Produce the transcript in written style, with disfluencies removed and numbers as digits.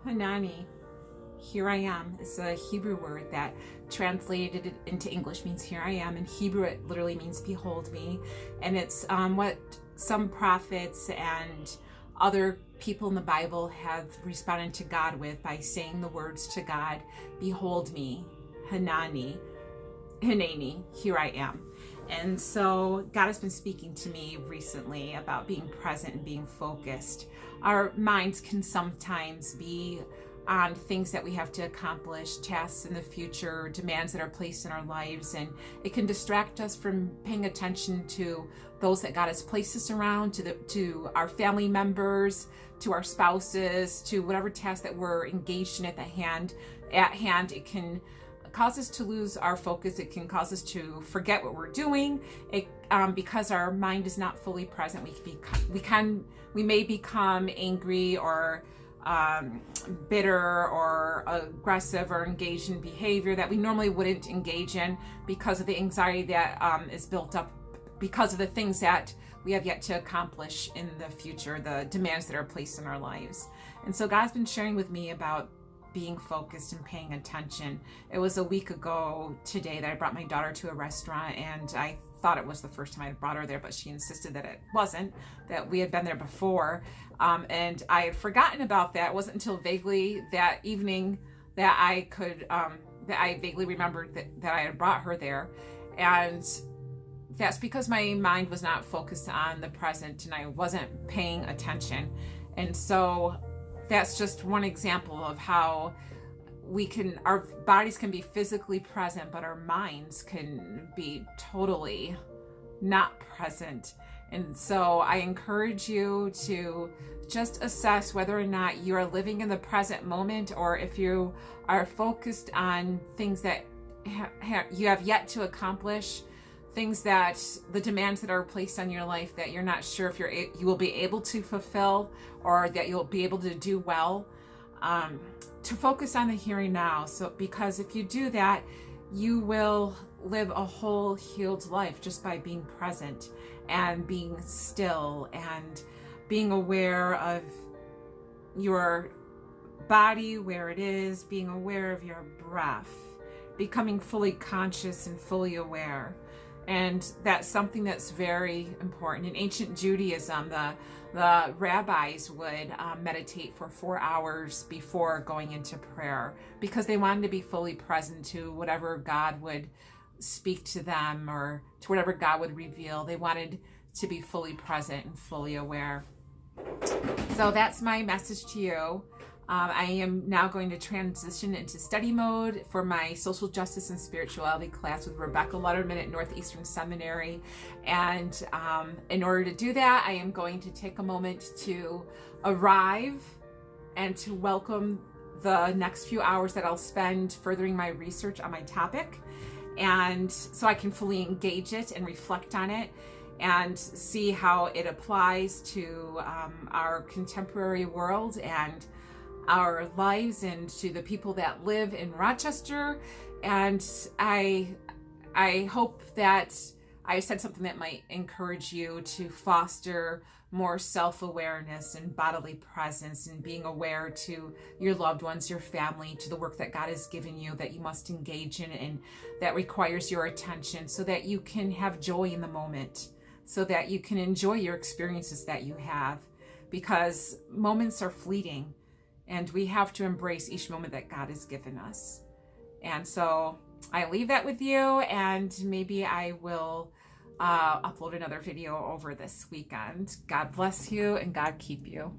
Hineni, here I am, is a Hebrew word that translated into English means here I am. In Hebrew, it literally means behold me. And it's what some prophets and other people in the Bible have responded to God with by saying the words to God, behold me, hineni, here I am. And so God has been speaking to me recently about being present and being focused. Our minds can sometimes be on things that we have to accomplish, tasks in the future, demands that are placed in our lives, and it can distract us from paying attention to those that God has placed us around, to our family members, to our spouses, to whatever task that we're engaged in at hand. It can cause us to lose our focus. It can cause us to forget what we're doing. Because our mind is not fully present, we may become angry or bitter or aggressive or engaged in behavior that we normally wouldn't engage in because of the anxiety that is built up because of the things that we have yet to accomplish in the future, the demands that are placed in our lives. And so God's been sharing with me about being focused and paying attention. It was a week ago today that I brought my daughter to a restaurant, and I thought it was the first time I had brought her there, but she insisted that it wasn't, that we had been there before. And I had forgotten about that. It wasn't until vaguely that evening that I vaguely remembered that I had brought her there. And that's because my mind was not focused on the present and I wasn't paying attention. And so that's just one example of how our bodies can be physically present, but our minds can be totally not present. And so I encourage you to just assess whether or not you are living in the present moment, or if you are focused on things that you have yet to accomplish, things that the demands that are placed on your life that you're not sure if you will be able to fulfill or that you'll be able to do well. To focus on the here and now. So, because if you do that, you will live a whole healed life just by being present and being still and being aware of your body, where it is, being aware of your breath, becoming fully conscious and fully aware. And that's something that's very important. In ancient Judaism, the rabbis would meditate for 4 hours before going into prayer because they wanted to be fully present to whatever God would speak to them or to whatever God would reveal. They wanted to be fully present and fully aware. So that's my message to you. I am now going to transition into study mode for my social justice and spirituality class with Rebecca Letterman at Northeastern Seminary. And in order to do that, I am going to take a moment to arrive and to welcome the next few hours that I'll spend furthering my research on my topic. And so I can fully engage it and reflect on it and see how it applies to our contemporary world and our lives and to the people that live in Rochester. And I hope that I said something that might encourage you to foster more self-awareness and bodily presence and being aware to your loved ones, your family, to the work that God has given you that you must engage in and that requires your attention, so that you can have joy in the moment, so that you can enjoy your experiences that you have, because moments are fleeting. And we have to embrace each moment that God has given us. And so I leave that with you, and maybe I will upload another video over this weekend. God bless you and God keep you.